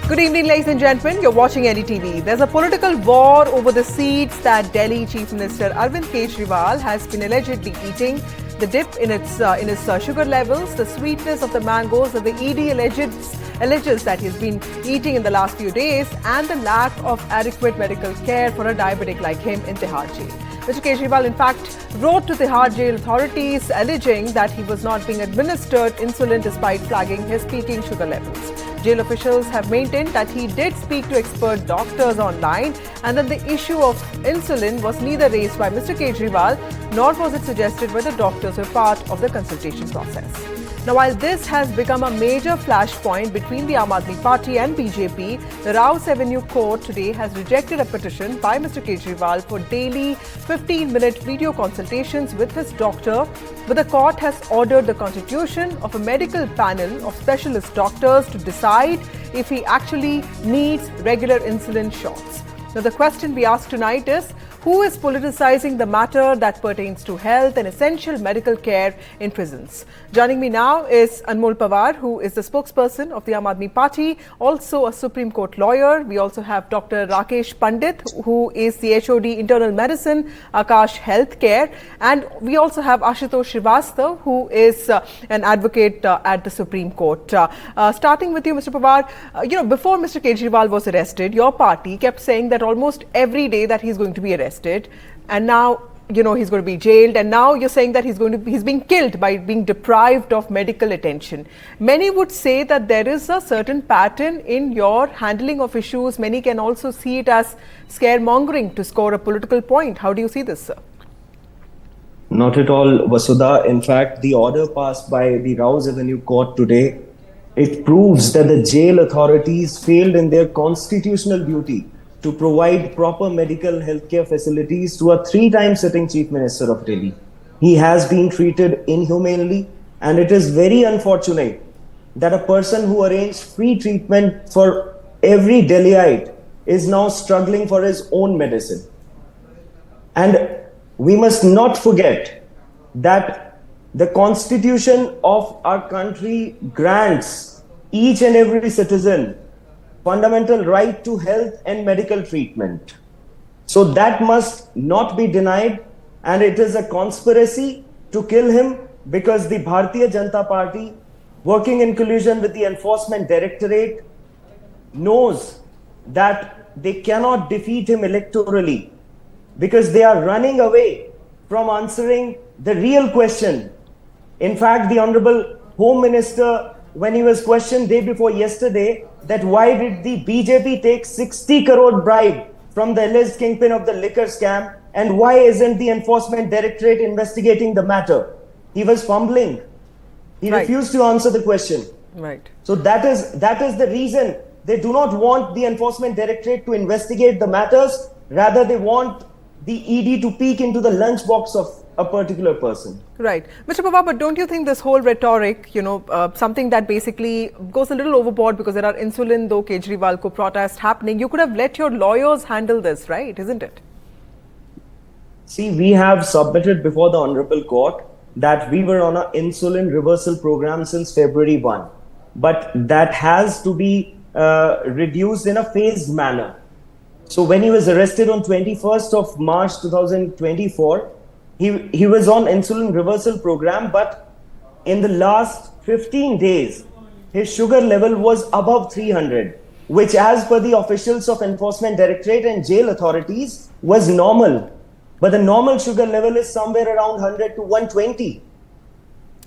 Good evening, ladies and gentlemen. You're watching NDTV. There's a political war over the seeds that Delhi Chief Minister Arvind Kejriwal has been allegedly eating. The dip in his sugar levels, the sweetness of the mangoes that the ED alleges that he's been eating in the last few days, and the lack of adequate medical care for a diabetic like him in Tihar Jail. Mr Kejriwal, in fact, wrote to Tihar Jail authorities alleging that he was not being administered insulin despite flagging his peaking sugar levels. Jail officials have maintained that he did speak to expert doctors online and that the issue of insulin was neither raised by Mr Kejriwal nor was it suggested by the doctors who were part of the consultation process. Now, while this has become a major flashpoint between the Aam Aadmi Party and BJP, the Rouse Avenue Court today has rejected a petition by Mr Kejriwal for daily 15-minute video consultations with his doctor, but the court has ordered the constitution of a medical panel of specialist doctors to decide if he actually needs regular insulin shots. Now, the question we ask tonight is, who is politicizing the matter that pertains to health and essential medical care in prisons? Joining me now is Anmol Pawar, who is the spokesperson of the Aam Aadmi Party, also a Supreme Court lawyer. We also have Dr. Rakesh Pandit, who is the HOD Internal Medicine, Akash Healthcare. And we also have Ashutosh Srivastav, who is an advocate at the Supreme Court. Starting with you, Mr. Pawar, before Mr. Kejriwal was arrested, your party kept saying that almost every day that he's going to be arrested, and now he's going to be jailed, and now you're saying that he's being killed by being deprived of medical attention. Many would say that there is a certain pattern in your handling of issues. Many can also see it as scaremongering to score a political point. How do you see this, sir? Not at all, Vasudha. In fact, the order passed by the Rouse Avenue Court today, it proves that the jail authorities failed in their constitutional duty to provide proper medical healthcare facilities to a 3-time sitting Chief Minister of Delhi. He has been treated inhumanely, and it is very unfortunate that a person who arranged free treatment for every Delhiite is now struggling for his own medicine. And we must not forget that the Constitution of our country grants each and every citizen fundamental right to health and medical treatment. So that must not be denied, and it is a conspiracy to kill him because the Bharatiya Janata Party, working in collusion with the Enforcement Directorate, knows that they cannot defeat him electorally because they are running away from answering the real question. In fact, the Honorable Home Minister, when he was questioned day before yesterday, that why did the BJP take 60 crore bribe from the alleged kingpin of the liquor scam, and why isn't the Enforcement Directorate investigating the matter? He was fumbling. He refused to answer the question. Right. So that is the reason they do not want the Enforcement Directorate to investigate the matters. Rather, they want the ED to peek into the lunchbox of a particular person. Right. Mr. Pawar, but don't you think this whole rhetoric, something that basically goes a little overboard because there are insulin, though Kejriwal ko protests happening, you could have let your lawyers handle this, right? Isn't it? See, we have submitted before the Honorable Court that we were on an insulin reversal program since February 1. But that has to be reduced in a phased manner. So when he was arrested on 21st of March 2024, he was on insulin reversal program, but in the last 15 days, his sugar level was above 300, which as per the officials of Enforcement Directorate and jail authorities was normal. But the normal sugar level is somewhere around 100 to 120.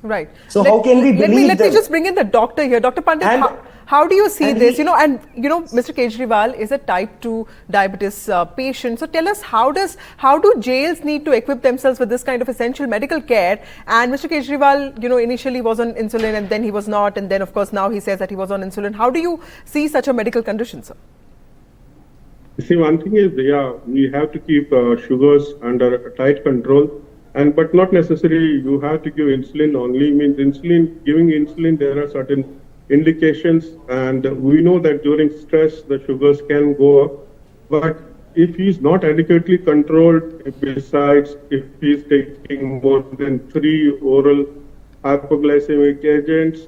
Right. So how can we believe Let me just bring in the doctor here. Dr. Pandit, how do you see this? Mr. Kejriwal is a type 2 diabetes patient. So tell us, how do jails need to equip themselves with this kind of essential medical care? And Mr. Kejriwal, initially was on insulin and then he was not. And then, of course, now he says that he was on insulin. How do you see such a medical condition, sir? See, one thing is, we have to keep sugars under tight control. But not necessarily you have to give insulin only. Giving insulin, there are certain indications, and we know that during stress the sugars can go up. But if he's not adequately controlled, besides if he's taking more than 3 oral hypoglycemic agents,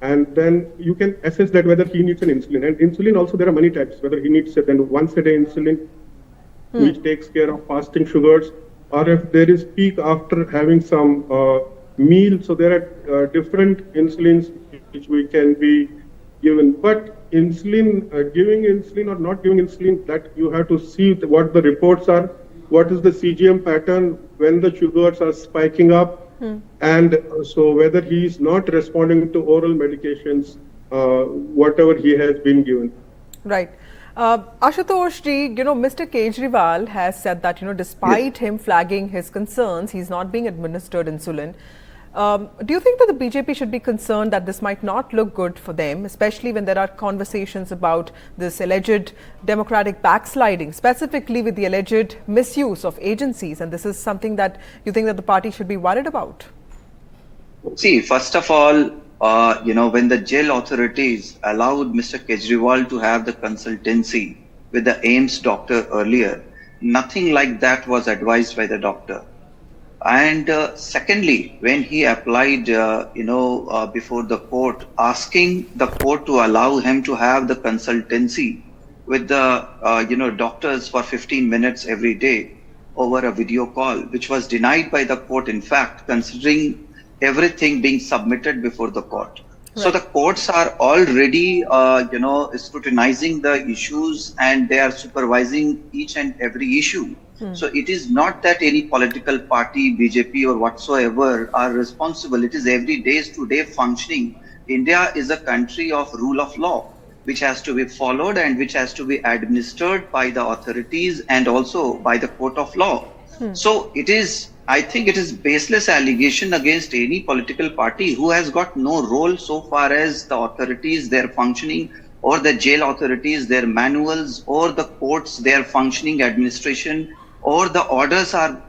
and then you can assess that whether he needs an insulin. And insulin also, there are many types, whether he needs then once a day insulin, which takes care of fasting sugars, or if there is peak after having some meal. So there are different insulins which we can be given. But insulin, giving insulin or not giving insulin, that you have to see what the reports are, what is the CGM pattern when the sugars are spiking up, and so whether he is not responding to oral medications, whatever he has been given. Right. Ashutosh ji, Mr. Kejriwal has said that, despite him flagging his concerns, he's not being administered insulin. Do you think that the BJP should be concerned that this might not look good for them, especially when there are conversations about this alleged democratic backsliding, specifically with the alleged misuse of agencies? And this is something that you think that the party should be worried about? See, first of all, when the jail authorities allowed Mr. Kejriwal to have the consultancy with the AIIMS doctor earlier, nothing like that was advised by the doctor. And secondly, when he applied, before the court, asking the court to allow him to have the consultancy with the, doctors for 15 minutes every day over a video call, which was denied by the court, in fact, considering everything being submitted before the court. Right. So the courts are already, scrutinizing the issues, and they are supervising each and every issue. So it is not that any political party, BJP or whatsoever, are responsible. It is every day-to-day functioning. India is a country of rule of law, which has to be followed and which has to be administered by the authorities and also by the court of law. So I think it is baseless allegation against any political party who has got no role so far as the authorities, their functioning, or the jail authorities, their manuals, or the courts, their functioning administration, or the orders are,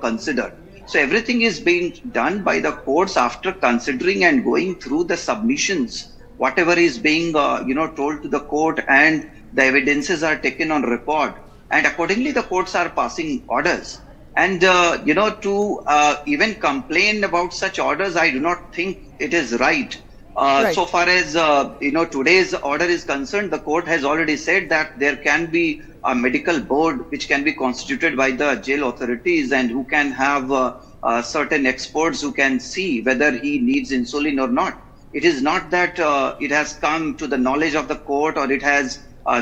considered. So everything is being done by the courts after considering and going through the submissions, whatever is being, told to the court, and the evidences are taken on record. And accordingly, the courts are passing orders. And, to even complain about such orders, I do not think it is right. Right. So far as, today's order is concerned, the court has already said that there can be a medical board which can be constituted by the jail authorities, and who can have certain experts who can see whether he needs insulin or not. It is not that it has come to the knowledge of the court, or it has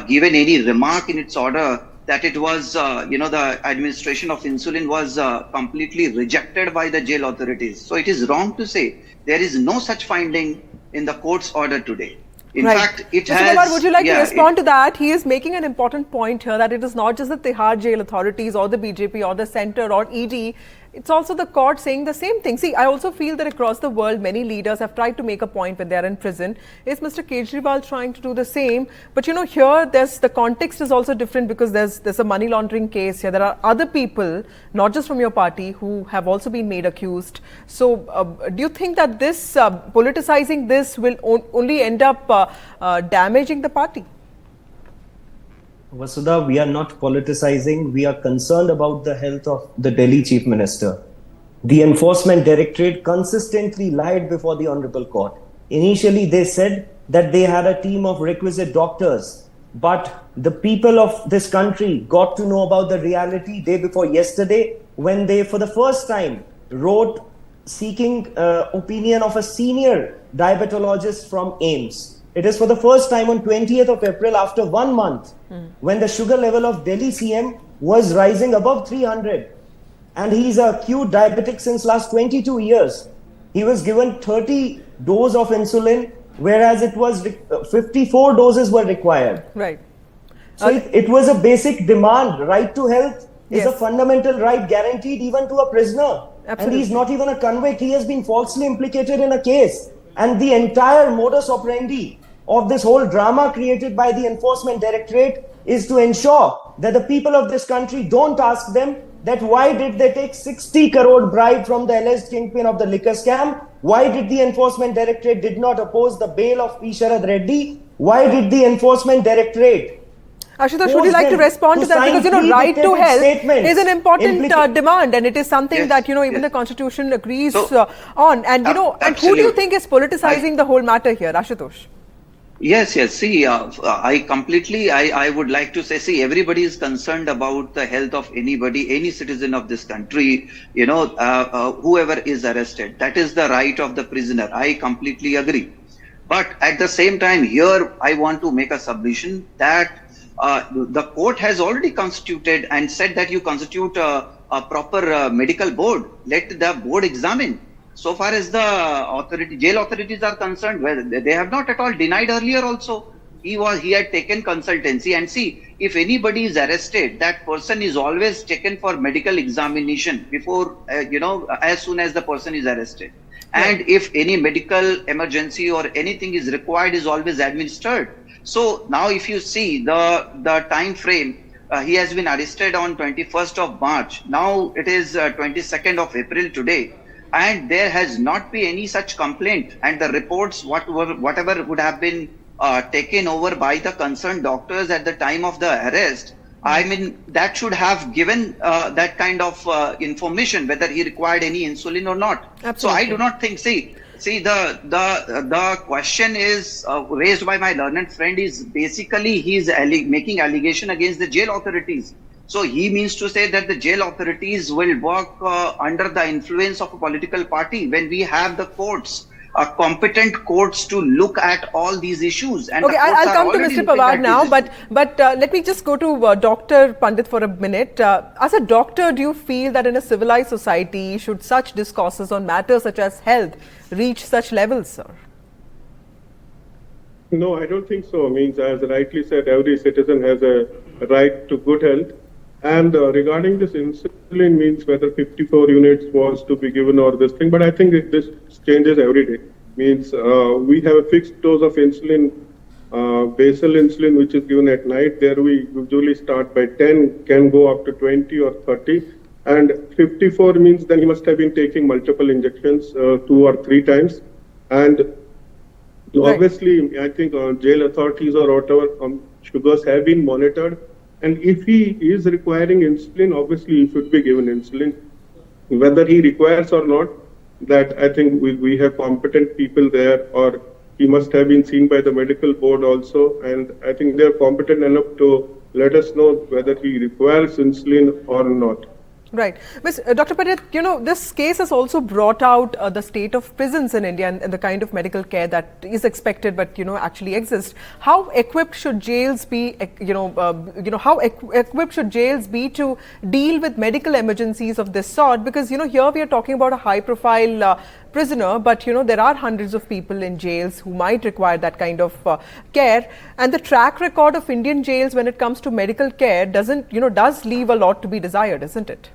given any remark in its order that it was, the administration of insulin was completely rejected by the jail authorities. So it is wrong to say. There is no such finding in the court's order today. In fact, it Mr. has... Kumar, would you like to respond to that? He is making an important point here, that it is not just the Tihar Jail authorities or the BJP or the centre or ED. It's also the court saying the same thing. See, I also feel that across the world, many leaders have tried to make a point when they are in prison. Is Mr. Kejriwal trying to do the same? But here, the context is also different, because there's a money laundering case here. There are other people, not just from your party, who have also been made accused. So do you think that this politicizing this will only end up damaging the party? Vasudha, we are not politicizing. We are concerned about the health of the Delhi Chief Minister. The Enforcement Directorate consistently lied before the Honorable Court. Initially, they said that they had a team of requisite doctors, but the people of this country got to know about the reality day before yesterday, when they, for the first time, wrote seeking opinion of a senior diabetologist from AIIMS. It is for the first time on 20th of April, after 1 month, when the sugar level of Delhi CM was rising above 300. And he's a acute diabetic since last 22 years. He was given 30 doses of insulin, whereas it was 54 doses were required. Right. So it was a basic demand. Right to health is a fundamental right guaranteed even to a prisoner. Absolutely. And he's not even a convict. He has been falsely implicated in a case. And the entire modus operandi of this whole drama created by the Enforcement Directorate is to ensure that the people of this country don't ask them that why did they take 60 crore bribe from the alleged kingpin of the liquor scam? Why did the Enforcement Directorate did not oppose the bail of P. Sharad Reddy? Why did the Enforcement Directorate Ashutosh, would you like to respond to that? Because, right to health is an important demand, and it is something that, even the Constitution agrees on. And, and who do you think is politicizing the whole matter here, Ashutosh? Yes. See, I would like to say, see, everybody is concerned about the health of anybody, any citizen of this country, whoever is arrested. That is the right of the prisoner. I completely agree. But at the same time, here, I want to make a submission that the court has already constituted and said that you constitute a proper medical board. Let the board examine. So far as the jail authorities are concerned, well, they have not at all denied earlier also. He had taken consultancy, and see, if anybody is arrested, that person is always taken for medical examination before, as soon as the person is arrested. And if any medical emergency or anything is required, is always administered. So now if you see the time frame, he has been arrested on 21st of March. Now it is 22nd of April today. And there has not been any such complaint, and the reports, whatever would have been taken over by the concerned doctors at the time of the arrest, I mean, that should have given that kind of information, whether he required any insulin or not. Absolutely. So I do not think, see, the question is raised by my learned friend is basically he's making allegation against the jail authorities. So he means to say that the jail authorities will work under the influence of a political party when we have the courts, competent courts to look at all these issues. And okay, I'll come to Mr. Pawar now, but let me just go to Dr. Pandit for a minute. As a doctor, do you feel that in a civilized society, should such discourses on matters such as health reach such levels, sir? No, I don't think so. Means, as rightly said, every citizen has a right to good health. And regarding this insulin, means whether 54 units was to be given or this thing, but I think this changes every day. Means we have a fixed dose of insulin, basal insulin, which is given at night. There we usually start by 10, can go up to 20 or 30. And 54 means then he must have been taking multiple injections 2 or 3 times. And obviously, I think jail authorities or whatever, sugars have been monitored. And if he is requiring insulin, obviously he should be given insulin. Whether he requires or not, that I think we have competent people there, or he must have been seen by the medical board also. And I think they are competent enough to let us know whether he requires insulin or not. Right. Dr. Pandit, this case has also brought out the state of prisons in India and the kind of medical care that is expected but, actually exists. How equipped should jails be, how equipped should jails be to deal with medical emergencies of this sort? Because, here we are talking about a high-profile prisoner, but, there are hundreds of people in jails who might require that kind of care. And the track record of Indian jails when it comes to medical care does leave a lot to be desired, isn't it?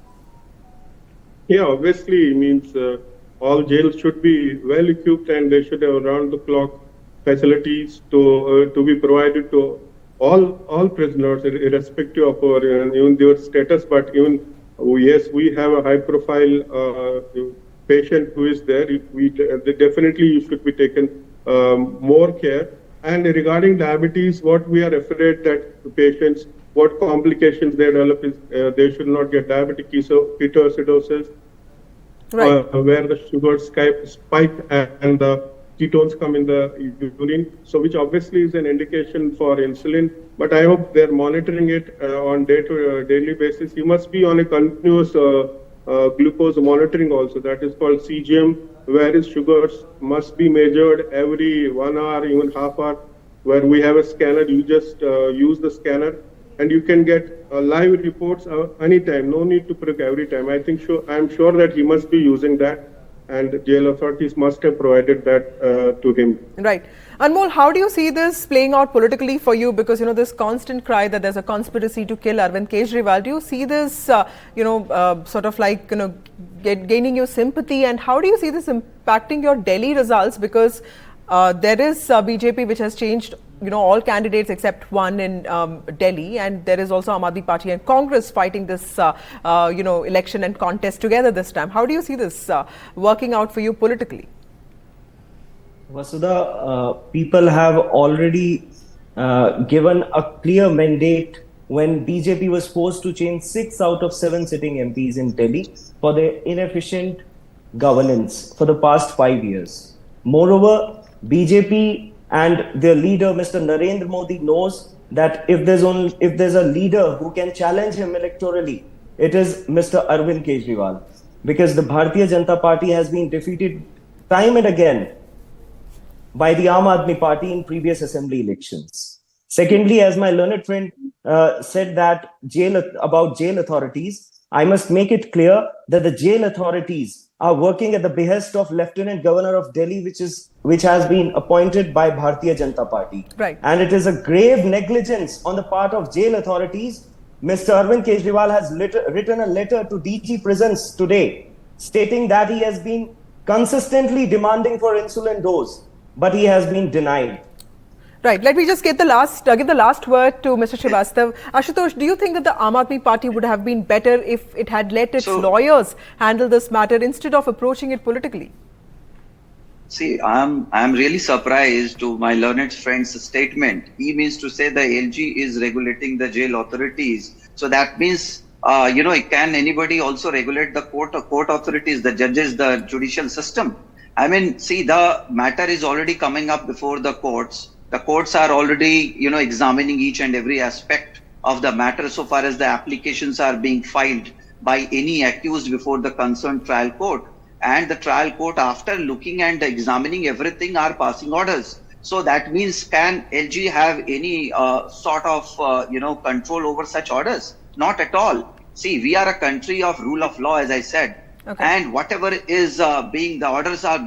Yeah, obviously, means all jails should be well equipped, and they should have round-the-clock facilities to be provided to all prisoners, irrespective of even their status. But even yes, we have a high-profile patient who is there. Definitely should be taken more care. And regarding diabetes, what we are afraid that the patients, what complications they develop is they should not get diabetic ketoacidosis, where the sugars spike and the ketones come in the urine, so which obviously is an indication for insulin. But I hope they're monitoring it on daily basis. You must be on a continuous glucose monitoring also. That is called CGM, where his sugars must be measured every 1 hour, even half hour, where we have a scanner. You just use the scanner, and you can get live reports anytime. No need to prick every time. I'm sure that he must be using that, and jail authorities must have provided that to him. Right. Anmol, how do you see this playing out politically for you? Because, this constant cry that there's a conspiracy to kill Arvind Kejriwal. Do you see this, sort of like, gaining your sympathy? And how do you see this impacting your Delhi results? Because there is BJP, which has changed, all candidates except one in Delhi, and there is also Aam Aadmi Party and Congress fighting this, election and contest together this time. How do you see this working out for you politically? Vasudha, people have already given a clear mandate when BJP was forced to change 6 out of 7 sitting MPs in Delhi for their inefficient governance for the past 5 years. Moreover, BJP and their leader, Mr. Narendra Modi, knows that if there's a leader who can challenge him electorally, it is Mr. Arvind Kejriwal, because the Bharatiya Janata Party has been defeated time and again by the Aam Aadmi Party in previous assembly elections. Secondly, as my learned friend said that about jail authorities, I must make it clear that the jail authorities are working at the behest of Lieutenant Governor of Delhi, which has been appointed by Bharatiya Janata Party. Right. And it is a grave negligence on the part of jail authorities. Mr. Arvind Kejriwal has written a letter to DG Prisons today, stating that he has been consistently demanding for insulin dose, but he has been denied. Right. Let me just give the last word to Mr. Srivastav. Ashutosh, do you think that the Aam Aadmi Party would have been better if it had let its lawyers handle this matter instead of approaching it politically? See, I'm really surprised to my learned friend's statement. He means to say the LG is regulating the jail authorities. So that means, can anybody also regulate the court authorities, the judges, the judicial system? I mean, see, the matter is already coming up before the courts. The courts are already, examining each and every aspect of the matter so far as the applications are being filed by any accused before the concerned trial court. And the trial court, after looking and examining everything, are passing orders. So that means, can LG have any sort of, control over such orders? Not at all. See, we are a country of rule of law, as I said. Okay. And whatever is the orders are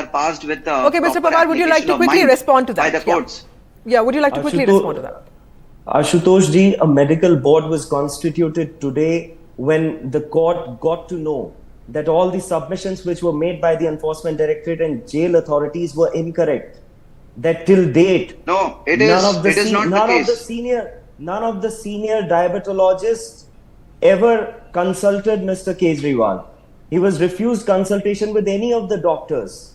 passed with okay, Mr. Pawar, would you like to quickly respond to that? By the courts. Yeah, would you like to quickly respond to that? Ashutosh ji, a medical board was constituted today when the court got to know that all the submissions which were made by the Enforcement Directorate and jail authorities were incorrect. That till date, no, it is not the case. None of the senior diabetologists ever consulted Mr. Kejriwal. He was refused consultation with any of the doctors.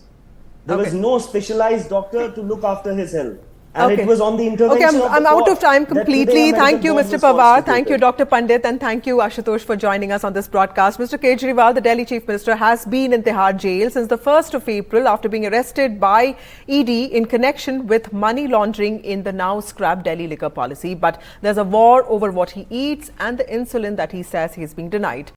There was no specialized doctor to look after his health. And it was on the intervention of the I'm out of time completely. Thank you, Mr. Pawar. Thank you, Dr. Pandit. And thank you, Ashutosh, for joining us on this broadcast. Mr. Kejriwal, the Delhi Chief Minister, has been in Tihar Jail since the 1st of April after being arrested by ED in connection with money laundering in the now scrapped Delhi liquor policy. But there's a war over what he eats and the insulin that he says he is being denied.